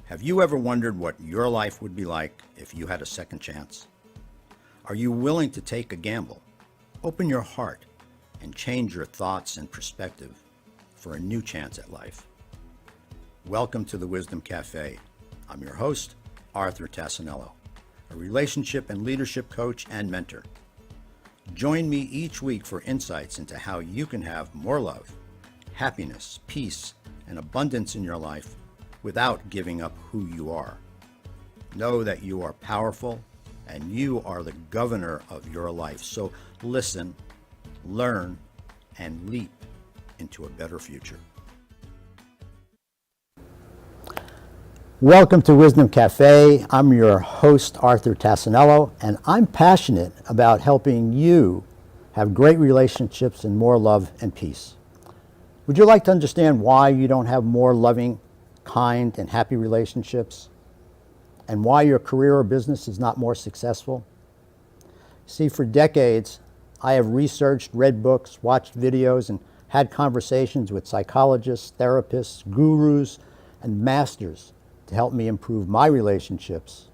Have you ever wondered what your life would be like if you had a second chance? Are you willing to take a gamble, open your heart, and change your thoughts and perspective for a new chance at life? Welcome to the Wisdom Cafe. I'm your host, Arthur Tassinello, a relationship and leadership coach and mentor. Join me each week for insights into how you can have more love, happiness, peace, and abundance in your life without giving up who you are. Know that you are powerful and you are the governor of your life. So listen, learn, and leap into a better future. Welcome to Wisdom Cafe. I'm your host, Arthur Tassinello, and I'm passionate about helping you have great relationships and more love and peace. Would you like to understand why you don't have more loving, kind, and happy relationships? And why your career or business is not more successful? See, for decades, I have researched, read books, watched videos, and had conversations with psychologists, therapists, gurus, and masters to help me improve my relationships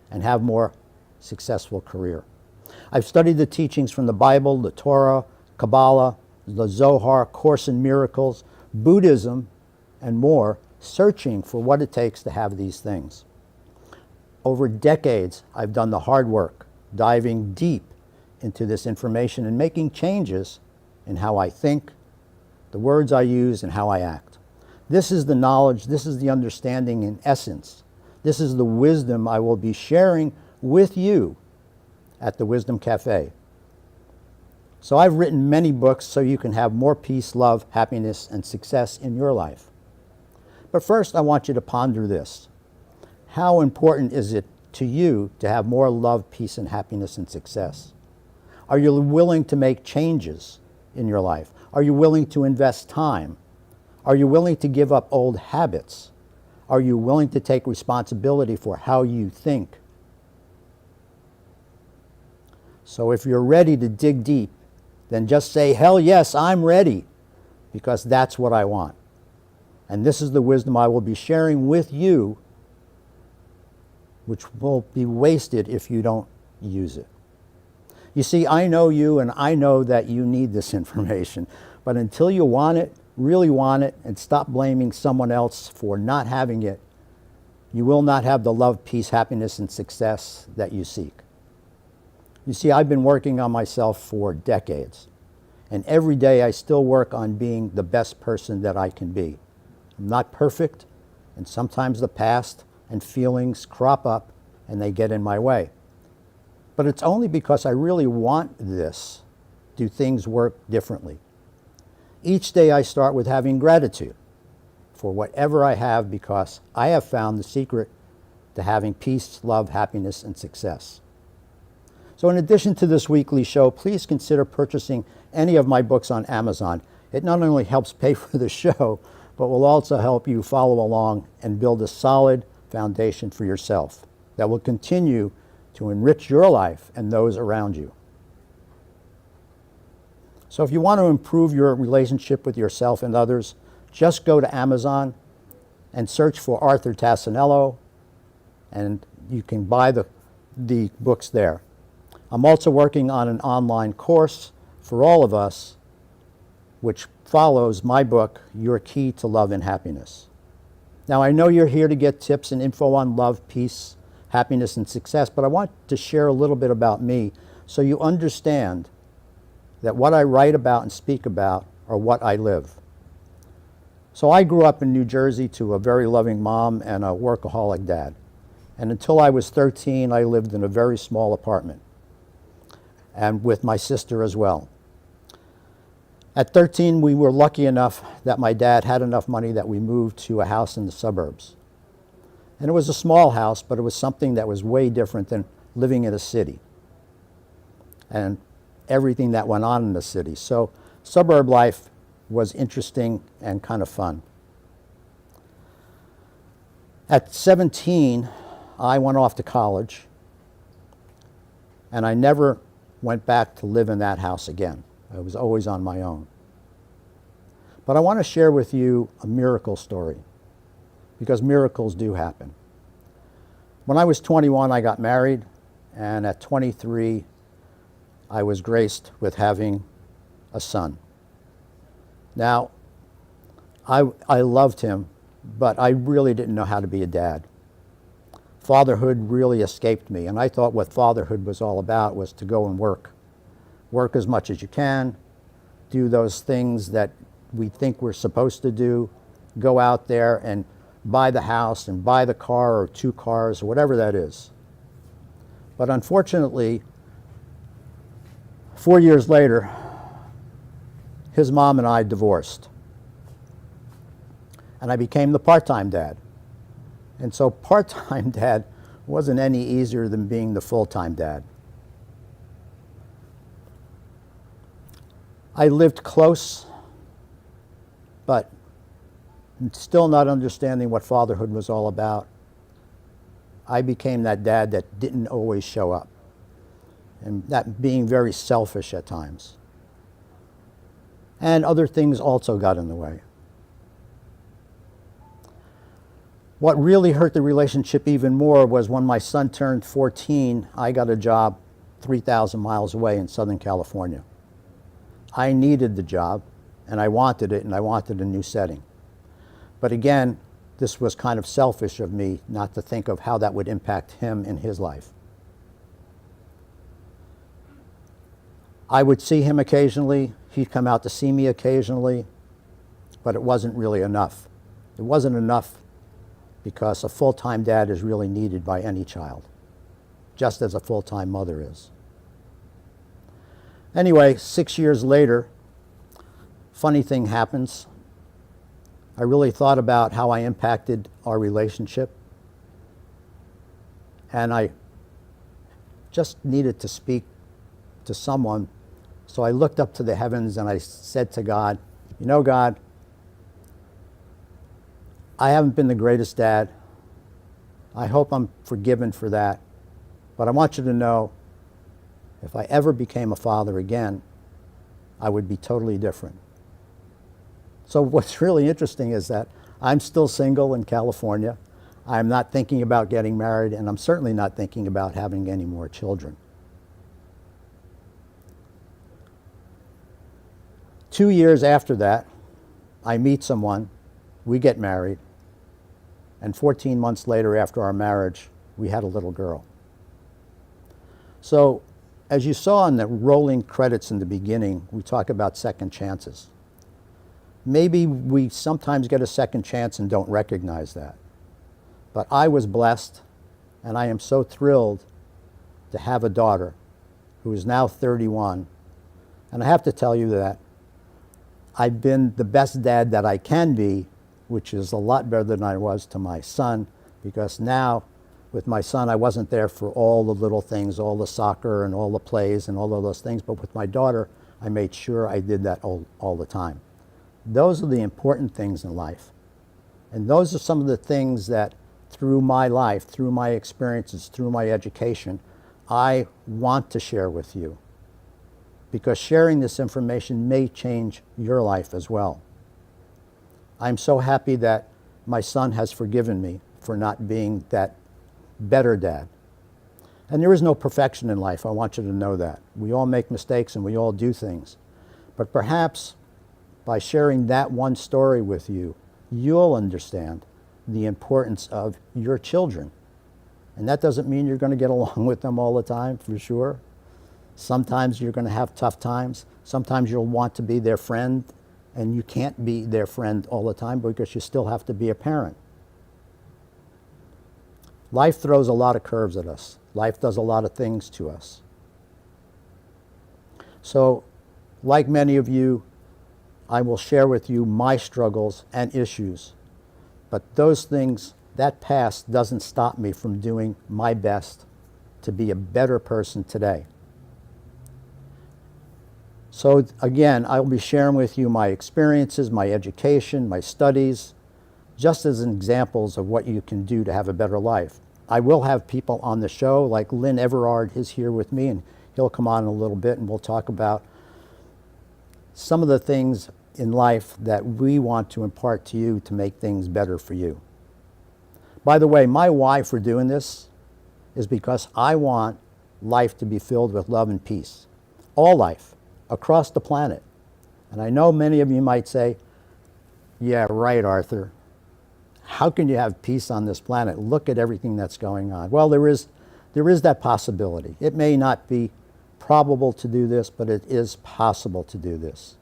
and have more successful career. I've studied the teachings from the Bible, the Torah, Kabbalah, the Zohar, Course in Miracles, Buddhism, and more, searching for what it takes to have these things. Over decades, I've done the hard work, diving deep into this information and making changes in how I think, the words I use, and how I act. This is the knowledge, this is the understanding in essence. This is the wisdom I will be sharing with you at the Wisdom Cafe. So I've written many books so you can have more peace, love, happiness, and success in your life. But first, I want you to ponder this. How important is it to you to have more love, peace, and happiness and success? Are you willing to make changes in your life? Are you willing to invest time? Are you willing to give up old habits? Are you willing to take responsibility for how you think? So if you're ready to dig deep, then just say, hell yes, I'm ready, because that's what I want. And this is the wisdom I will be sharing with you, which will be wasted if you don't use it. You see, I know you, and I know that you need this information. But until you want it, really want it, and stop blaming someone else for not having it, you will not have the love, peace, happiness, and success that you seek. You see, I've been working on myself for decades. And every day I still work on being the best person that I can be. I'm not perfect, and sometimes the past and feelings crop up and they get in my way. But it's only because I really want this do things work differently. Each day I start with having gratitude for whatever I have, because I have found the secret to having peace, love, happiness, and success. So in addition to this weekly show, please consider purchasing any of my books on Amazon. It not only helps pay for the show, but will also help you follow along and build a solid foundation for yourself that will continue to enrich your life and those around you. So if you want to improve your relationship with yourself and others, just go to Amazon and search for Arthur Tassinello, and you can buy the books there. I'm also working on an online course for all of us, which follows my book, Your Key to Love and Happiness. Now, I know you're here to get tips and info on love, peace, happiness, and success, but I want to share a little bit about me so you understand that what I write about and speak about are what I live. So I grew up in New Jersey to a very loving mom and a workaholic dad. And until I was 13, I lived in a very small apartment, and with my sister as well. At 13, we were lucky enough that my dad had enough money that we moved to a house in the suburbs. And it was a small house, but it was something that was way different than living in a city and everything that went on in the city. So suburb life was interesting and kind of fun. At 17, I went off to college, and I never went back to live in that house again. I was always on my own. But I want to share with you a miracle story, because miracles do happen. When I was 21, I got married, and at 23, I was graced with having a son. Now, I loved him, but I really didn't know how to be a dad. Fatherhood really escaped me, and I thought what fatherhood was all about was to go and work. Work as much as you can, do those things that we think we're supposed to do, go out there and buy the house and buy the car or 2 cars or whatever that is. But unfortunately, 4 years later, his mom and I divorced. And I became the part-time dad. And so part-time dad wasn't any easier than being the full-time dad. I lived close, but still not understanding what fatherhood was all about. I became that dad that didn't always show up, and that being very selfish at times. And other things also got in the way. What really hurt the relationship even more was when my son turned 14, I got a job 3,000 miles away in Southern California. I needed the job, and I wanted it, and I wanted a new setting. But again, this was kind of selfish of me not to think of how that would impact him in his life. I would see him occasionally, he'd come out to see me occasionally, but it wasn't really enough. It wasn't enough because a full-time dad is really needed by any child, just as a full-time mother is. Anyway, 6 years later, funny thing happens. I really thought about how I impacted our relationship, and I just needed to speak to someone. So I looked up to the heavens and I said to God, you know, God, I haven't been the greatest dad. I hope I'm forgiven for that. But I want you to know, if I ever became a father again, I would be totally different. So what's really interesting is that I'm still single in California. I'm not thinking about getting married, and I'm certainly not thinking about having any more children. 2 years after that, I meet someone, we get married, and 14 months later after our marriage, we had a little girl. So, as you saw in the rolling credits in the beginning, we talk about second chances. Maybe we sometimes get a second chance and don't recognize that. But I was blessed, and I am so thrilled to have a daughter who is now 31. And I have to tell you that I've been the best dad that I can be, which is a lot better than I was to my son, because now with my son I wasn't there for all the little things, all the soccer and all the plays and all of those things, but with my daughter I made sure I did that all the time. Those are the important things in life. And those are some of the things that through my life, through my experiences, through my education, I want to share with you. Because sharing this information may change your life as well. I'm so happy that my son has forgiven me for not being that better dad. And there is no perfection in life, I want you to know that. We all make mistakes and we all do things. But perhaps by sharing that one story with you, you'll understand the importance of your children. And that doesn't mean you're going to get along with them all the time, for sure. Sometimes you're going to have tough times. Sometimes you'll want to be their friend, and you can't be their friend all the time because you still have to be a parent. Life throws a lot of curves at us. Life does a lot of things to us. So, like many of you, I will share with you my struggles and issues. But those things, that past doesn't stop me from doing my best to be a better person today. So again, I will be sharing with you my experiences, my education, my studies, just as examples of what you can do to have a better life. I will have people on the show, like Lynn Everard is here with me, and he'll come on in a little bit and we'll talk about some of the things in life that we want to impart to you to make things better for you. By the way, my why for doing this is because I want life to be filled with love and peace. All life, across the planet. And I know many of you might say, yeah, right, Arthur. How can you have peace on this planet? Look at everything that's going on. Well, there is that possibility. It may not be probable to do this, but it is possible to do this.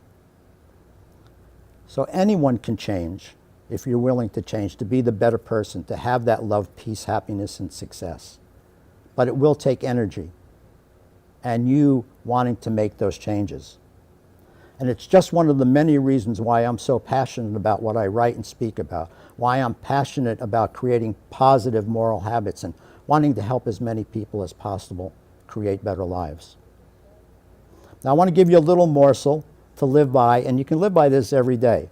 So anyone can change if you're willing to change, to be the better person, to have that love, peace, happiness, and success. But it will take energy and you wanting to make those changes. And it's just one of the many reasons why I'm so passionate about what I write and speak about, why I'm passionate about creating positive moral habits and wanting to help as many people as possible create better lives. Now I want to give you a little morsel to live by, and you can live by this every day.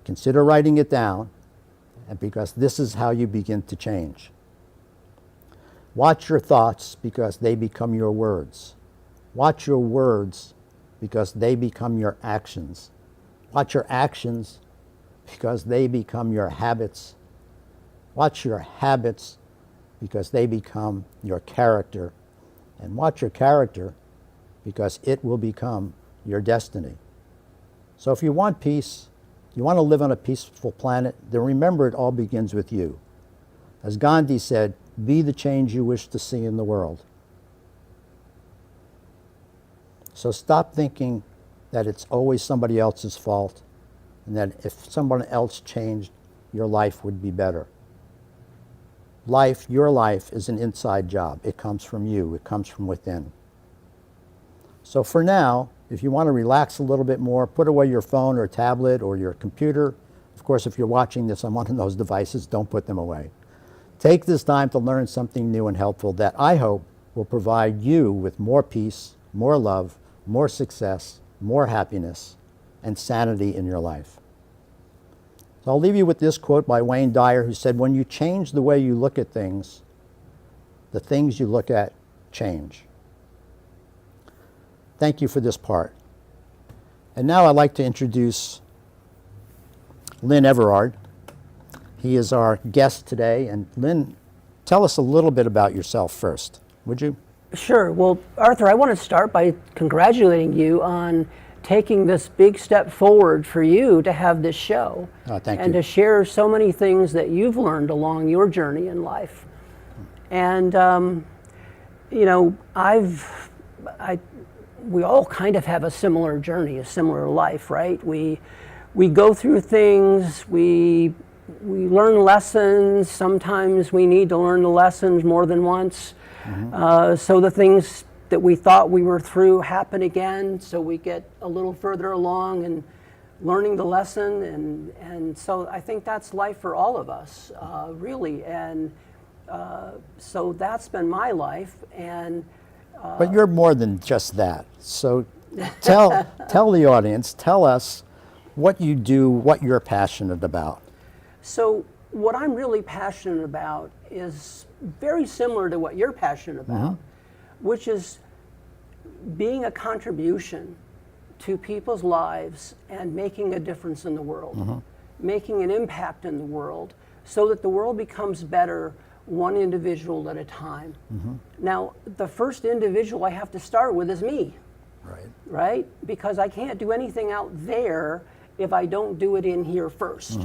Consider writing it down, and because this is how you begin to change. Watch your thoughts because they become your words. Watch your words because they become your actions. Watch your actions because they become your habits. Watch your habits because they become your character. And watch your character because it will become your destiny. So if you want peace, you want to live on a peaceful planet, then remember it all begins with you. As Gandhi said, be the change you wish to see in the world. So stop thinking that it's always somebody else's fault and that if someone else changed, your life would be better. Life, your life, is an inside job. It comes from you. It comes from within. So for now, if you want to relax a little bit more, put away your phone or tablet or your computer. Of course, if you're watching this on one of those devices, don't put them away. Take this time to learn something new and helpful that I hope will provide you with more peace, more love, more success, more happiness, and sanity in your life. So I'll leave you with this quote by Wayne Dyer, who said, when you change the way you look at things, the things you look at change. Thank you for this part. And now I'd like to introduce Lynn Everard. He is our guest today. And Lynn, tell us a little bit about yourself first, would you? Sure. Well, Arthur, I want to start by congratulating you on taking this big step forward for you to have this show. Thank you. And to share so many things that you've learned along your journey in life. And, you know, we all kind of have a similar journey, a similar life, right? We go through things, we learn lessons. Sometimes we need to learn the lessons more than once. Mm-hmm. So the things that we thought we were through happen again, so we get a little further along and learning the lesson. And so I think that's life for all of us, really. And so that's been my life. And but you're more than just that. So tell the audience, tell us what you do, what you're passionate about. So what I'm really passionate about is very similar to what you're passionate about, which is being a contribution to people's lives and making a difference in the world, making an impact in the world so that the world becomes better one individual at a time. Now, the first individual I have to start with is me, right? Because I can't do anything out there if I don't do it in here first.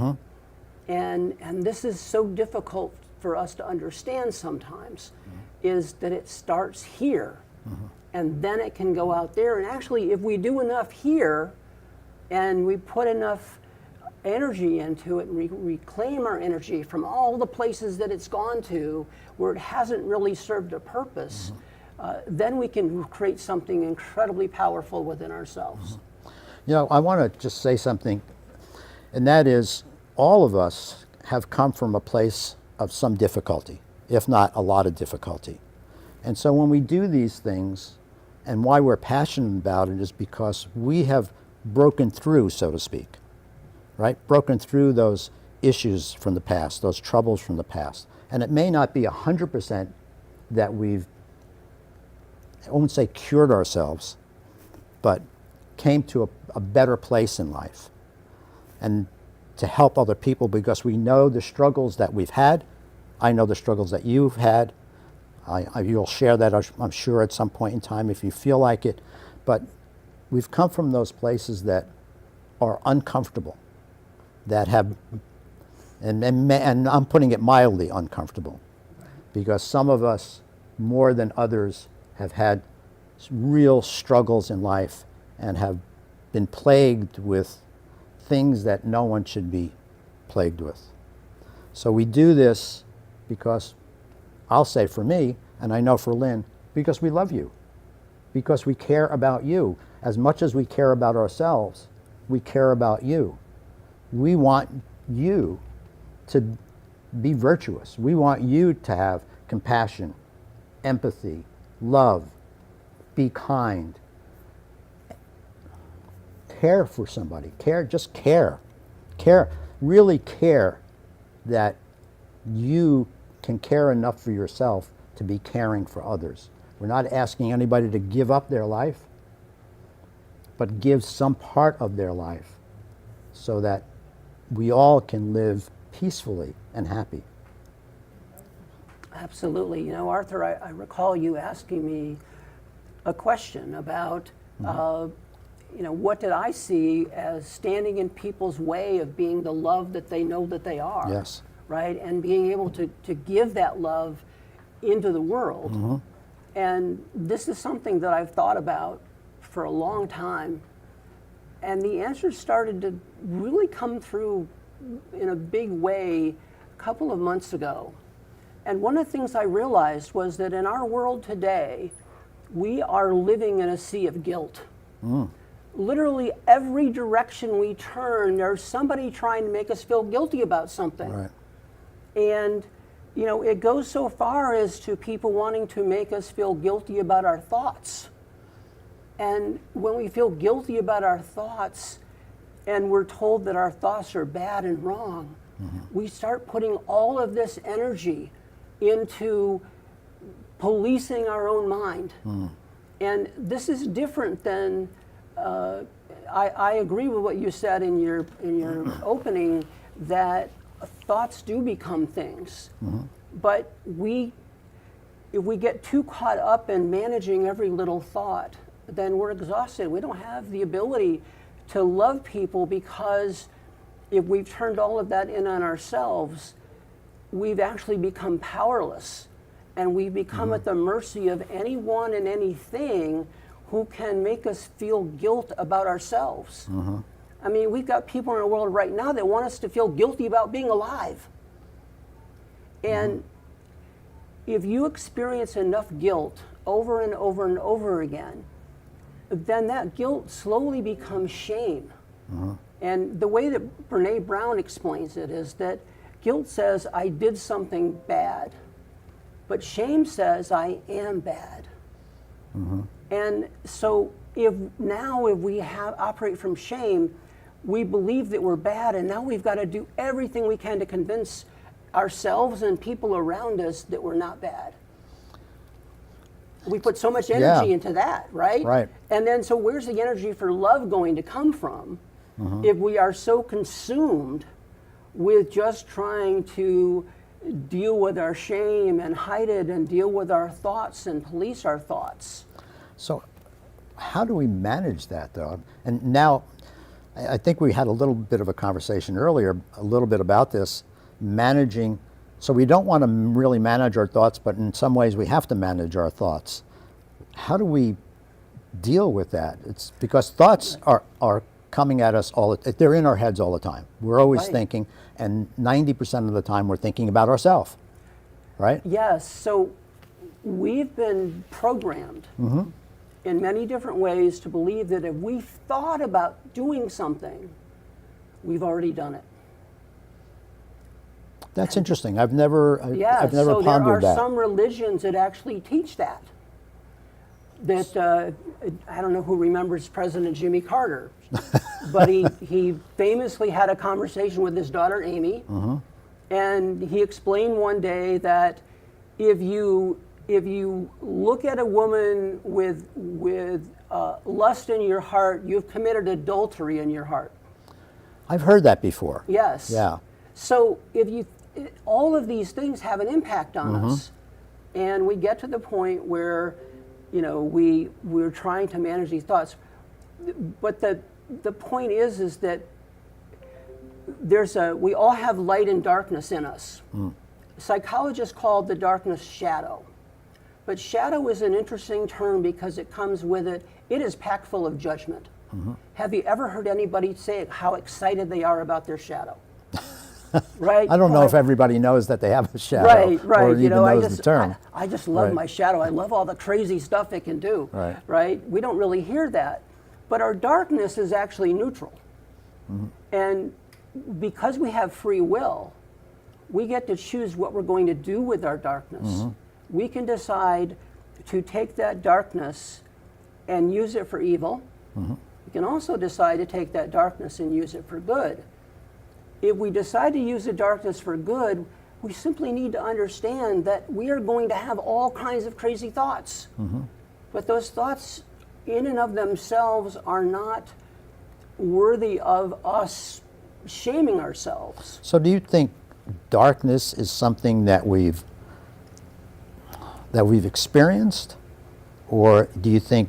And this is so difficult for us to understand sometimes, is that it starts here, and then it can go out there. And actually, if we do enough here, and we put enough energy into it and reclaim our energy from all the places that it's gone to where it hasn't really served a purpose, then we can create something incredibly powerful within ourselves. You know, I want to just say something, and that is all of us have come from a place of some difficulty, if not a lot of difficulty. And so when we do these things, and why we're passionate about it is because we have broken through, so to speak. Right? Broken through those issues from the past, those troubles from the past. And it may not be 100% that we've, I won't say cured ourselves, but came to a better place in life. And to help other people because we know the struggles that we've had. I know the struggles that you've had. You'll share that, I'm sure, at some point in time if you feel like it. But we've come from those places that are uncomfortable, that have, and I'm putting it mildly uncomfortable, because some of us, more than others, have had real struggles in life and have been plagued with things that no one should be plagued with. So we do this because, I'll say for me, and I know for Lynn, because we love you, because we care about you. As much as we care about ourselves, we care about you. We want you to be virtuous. We want you to have compassion, empathy, love, be kind, care for somebody, just care, really care that you can care enough for yourself to be caring for others. We're not asking anybody to give up their life, but give some part of their life so that we all can live peacefully and happy. Absolutely. You know, Arthur, I recall you asking me a question about, you know, what did I see as standing in people's way of being the love that they know that they are? Yes. Right? And being able to give that love into the world. And this is something that I've thought about for a long time. And the answer started to really come through in a big way a couple of months ago. And one of the things I realized was that in our world today, we are living in a sea of guilt. Literally every direction we turn, there's somebody trying to make us feel guilty about something. Right. And, you know, it goes so far as to people wanting to make us feel guilty about our thoughts. And when we feel guilty about our thoughts and we're told that our thoughts are bad and wrong, we start putting all of this energy into policing our own mind. And this is different than, I agree with what you said in your opening, that thoughts do become things. But if we get too caught up in managing every little thought, then we're exhausted. We don't have the ability to love people, because if we've turned all of that in on ourselves, we've actually become powerless, and we become at the mercy of anyone and anything who can make us feel guilt about ourselves. I mean, we've got people in our world right now that want us to feel guilty about being alive. And if you experience enough guilt over and over and over again, then that guilt slowly becomes shame. And the way that Brene Brown explains it is that guilt says, I did something bad, but shame says, I am bad. And so if we operate from shame, we believe that we're bad, and now we've got to do everything we can to convince ourselves and people around us that we're not bad. We put so much energy into that, right? Right. And then, so where's the energy for love going to come from if we are so consumed with just trying to deal with our shame and hide it and deal with our thoughts and police our thoughts? So how do we manage that, though? And now, I think we had a little bit of a conversation earlier, a little bit about this, managing. So we don't want to really manage our thoughts, but in some ways we have to manage our thoughts. How do we deal with that? It's because thoughts are coming at us they're in our heads all the time. We're always thinking, and 90% of the time we're thinking about ourselves, right? Yes, so we've been programmed in many different ways to believe that if we've thought about doing something, we've already done it. That's interesting. I've never pondered that. So there are some religions that actually teach that. I don't know who remembers President Jimmy Carter, but he famously had a conversation with his daughter Amy, and he explained one day that if you look at a woman with lust in your heart, you've committed adultery in your heart. I've heard that before. Yes. Yeah. So all of these things have an impact on us. And we get to the point where, we're trying to manage these thoughts. But the point is that we all have light and darkness in us. Psychologists call the darkness shadow. But shadow is an interesting term because it comes with it is packed full of judgment. Have you ever heard anybody say how excited they are about their shadow? Right? I don't know if everybody knows that they have a shadow, right. or even knows the term. I just love Right. my shadow. I love all the crazy stuff it can do. Right. We don't really hear that. But our darkness is actually neutral. And because we have free will, we get to choose what we're going to do with our darkness. We can decide to take that darkness and use it for evil. We can also decide to take that darkness and use it for good. If we decide to use the darkness for good, we simply need to understand that we are going to have all kinds of crazy thoughts. But those thoughts in and of themselves are not worthy of us shaming ourselves. So do you think darkness is something that we've experienced? Or do you think,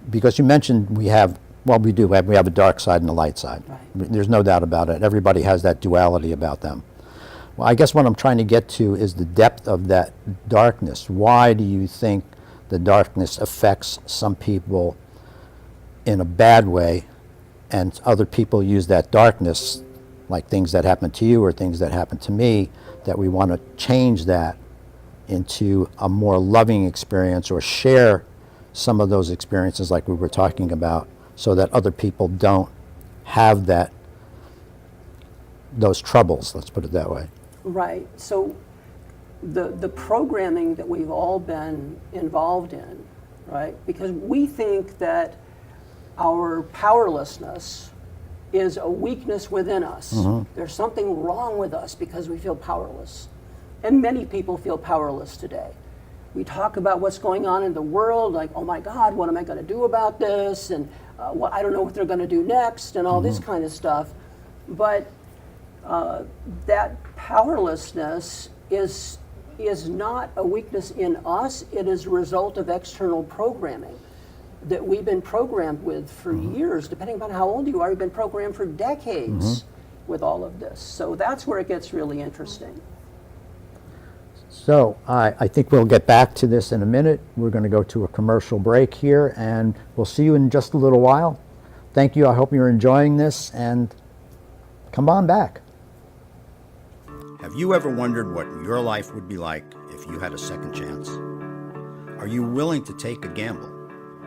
because you mentioned we have a dark side and a light side. Right. There's no doubt about it. Everybody has that duality about them. Well, I guess what I'm trying to get to is the depth of that darkness. Why do you think the darkness affects some people in a bad way, and other people use that darkness, like things that happen to you or things that happen to me, that we want to change that into a more loving experience, or share some of those experiences like we were talking about, so that other people don't have those troubles, let's put it that way. Right. So the programming that we've all been involved in, right? Because we think that our powerlessness is a weakness within us. There's something wrong with us because we feel powerless. And many people feel powerless today. We talk about what's going on in the world, like, oh my God, what am I going to do about this? And I don't know what they're going to do next, and all this kind of stuff. But that powerlessness is not a weakness in us. It is a result of external programming that we've been programmed with for years. Depending upon how old you are, you've been programmed for decades with all of this. So that's where it gets really interesting. So I think we'll get back to this in a minute. We're going to go to a commercial break here, and we'll see you in just a little while. Thank you. I hope you're enjoying this, and come on back. Have you ever wondered what your life would be like if you had a second chance? Are you willing to take a gamble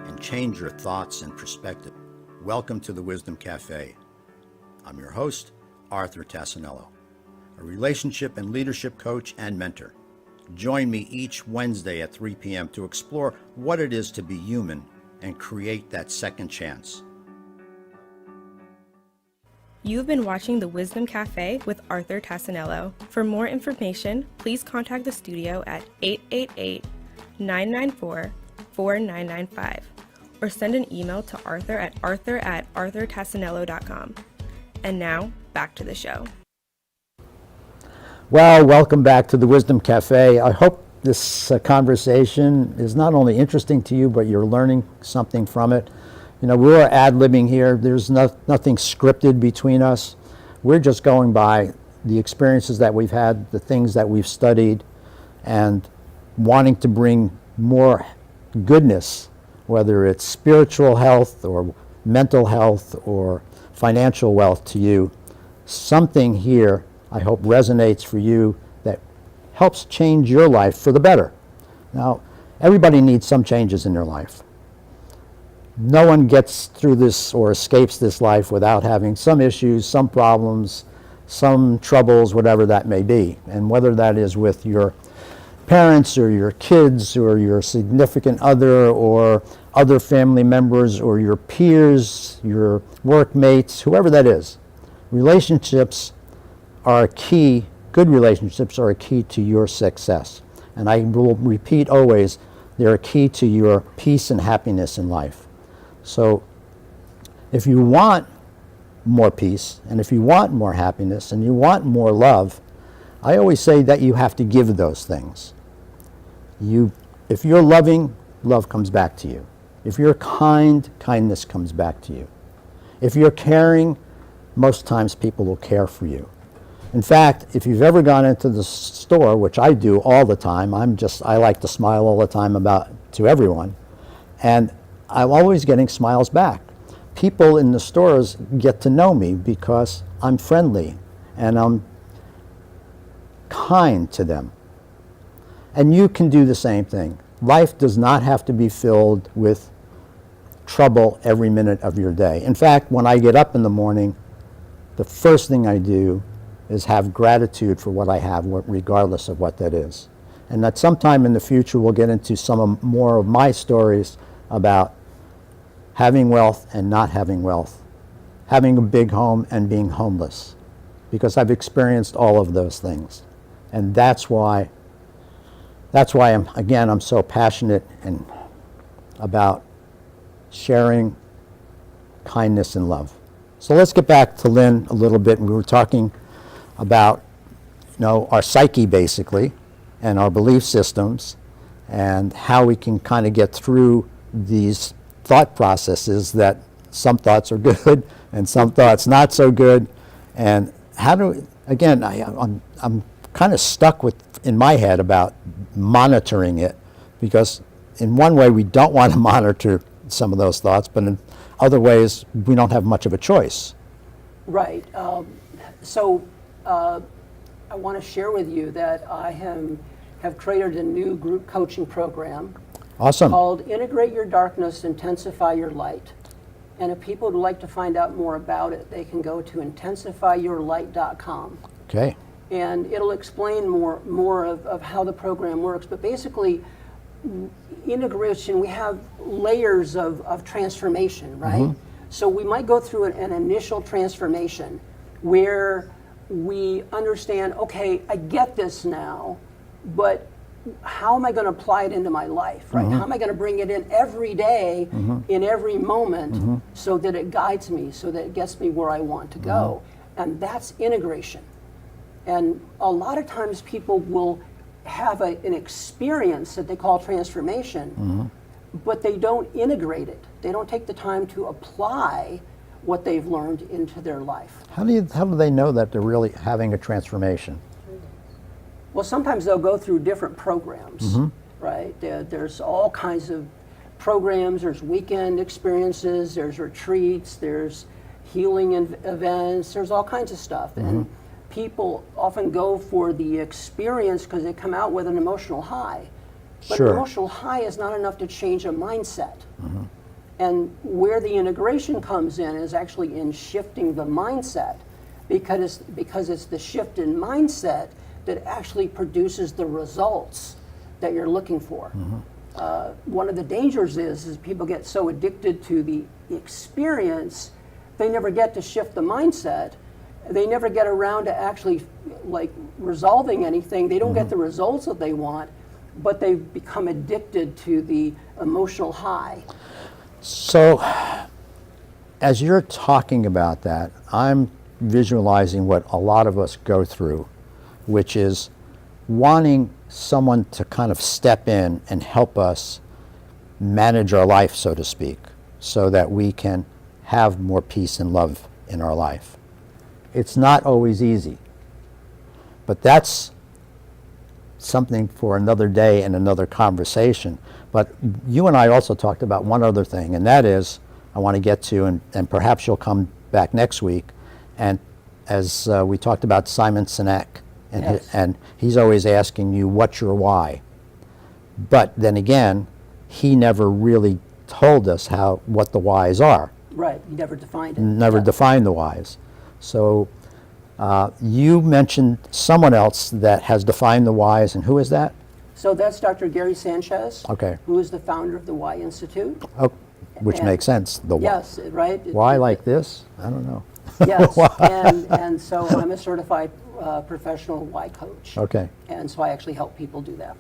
and change your thoughts and perspective? Welcome to the Wisdom Cafe. I'm your host, Arthur Tassinello, a relationship and leadership coach and mentor. Join me each Wednesday at 3 p.m. to explore what it is to be human and create that second chance. You've been watching The Wisdom Cafe with Arthur Tassinello. For more information, please contact the studio at 888-994-4995 or send an email to arthur@arthurtassinello.com. And now, back to the show. Well, welcome back to the Wisdom Cafe. I hope this conversation is not only interesting to you, but you're learning something from it. We're ad-libbing here. There's nothing scripted between us. We're just going by the experiences that we've had, the things that we've studied, and wanting to bring more goodness, whether it's spiritual health or mental health or financial wealth to you. Something here I hope resonates for you that helps change your life for the better. Now, everybody needs some changes in their life. No one gets through this or escapes this life without having some issues, some problems, some troubles, whatever that may be. And whether that is with your parents or your kids or your significant other or other family members or your peers, your workmates, whoever that is, relationships are a key. Good relationships are a key to your success. And I will repeat always, they're a key to your peace and happiness in life. So if you want more peace, and if you want more happiness, and you want more love, I always say that you have to give those things. If you're loving, love comes back to you. If you're kind, kindness comes back to you. If you're caring, most times people will care for you. In fact, if you've ever gone into the store, which I do all the time, I like to smile all the time to everyone, and I'm always getting smiles back. People in the stores get to know me because I'm friendly and I'm kind to them. And you can do the same thing. Life does not have to be filled with trouble every minute of your day. In fact, when I get up in the morning, the first thing I do is have gratitude for what I have, regardless of what that is. And that sometime in the future we'll get into more of my stories about having wealth and not having wealth, having a big home and being homeless, because I've experienced all of those things. And that's why I'm so passionate about sharing kindness and love. So let's get back to Lynn a little bit. We were talking about, our psyche basically, and our belief systems, and how we can kind of get through these thought processes that some thoughts are good and some thoughts not so good. And I'm kind of stuck in my head about monitoring it, because in one way we don't want to monitor some of those thoughts, but in other ways we don't have much of a choice. Right. I want to share with you that I have created a new group coaching program. Awesome. Called Integrate Your Darkness, Intensify Your Light. And if people would like to find out more about it, they can go to intensifyyourlight.com. Okay. And it'll explain more of how the program works. But basically, integration, we have layers of transformation, right? Mm-hmm. So we might go through an initial transformation where we understand, okay, I get this now, but how am I going to apply it into my life, right? Mm-hmm. How am I going to bring it in every day, mm-hmm. in every moment, mm-hmm. so that it guides me, so that it gets me where I want to go? Mm-hmm. And that's integration. And a lot of times people will have an experience that they call transformation, mm-hmm. but they don't integrate it. They don't take the time to apply what they've learned into their life. How do they know that they're really having a transformation? Well, sometimes they'll go through different programs, mm-hmm. right? There's all kinds of programs. There's weekend experiences, there's retreats, there's healing events, there's all kinds of stuff. Mm-hmm. And people often go for the experience because they come out with an emotional high. But sure. An emotional high is not enough to change a mindset. Mm-hmm. And where the integration comes in is actually in shifting the mindset, because it's the shift in mindset that actually produces the results that you're looking for. Mm-hmm. One of the dangers is people get so addicted to the experience, they never get to shift the mindset. They never get around to actually resolving anything. They don't mm-hmm. get the results that they want, but they've become addicted to the emotional high. So, as you're talking about that, I'm visualizing what a lot of us go through, which is wanting someone to kind of step in and help us manage our life, so to speak, so that we can have more peace and love in our life. It's not always easy, but that's something for another day and another conversation. But you and I also talked about one other thing, and that is, I want to get to, and perhaps you'll come back next week, and as we talked about Simon Sinek, and, yes. And he's always asking you, what's your why? But then again, he never really told us what the whys are. Right, he never defined it. Never defined the whys. So you mentioned someone else that has defined the whys, and who is that? So that's Dr. Gary Sanchez, okay. who is the founder of the Why Institute. Oh, which makes sense. The yes, right. Why like this? I don't know. Yes, and so I'm a certified professional why coach. Okay. And so I actually help people do that.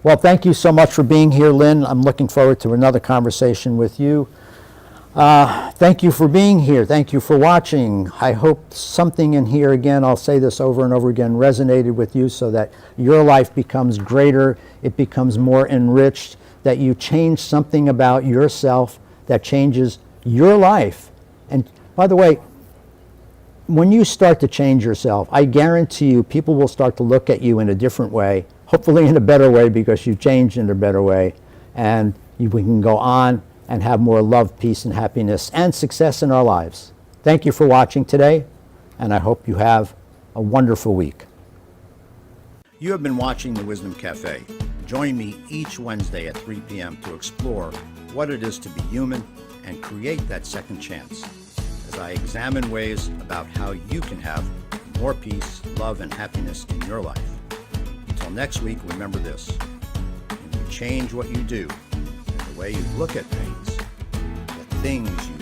Well, thank you so much for being here, Lynn. I'm looking forward to another conversation with you. Thank you for being here. Thank you for watching. I hope something in here, again, I'll say this over and over again, resonated with you so that your life becomes greater, it becomes more enriched, that you change something about yourself that changes your life. And by the way, when you start to change yourself, I guarantee you people will start to look at you in a different way, hopefully in a better way because you've changed in a better way, and we can go on and have more love, peace, and happiness and success in our lives. Thank you for watching today, and I hope you have a wonderful week. You have been watching The Wisdom Cafe. Join me each Wednesday at 3 p.m. to explore what it is to be human and create that second chance, as I examine ways about how you can have more peace, love, and happiness in your life. Until next week, remember this: when you change what you do and the way you look at things, the things you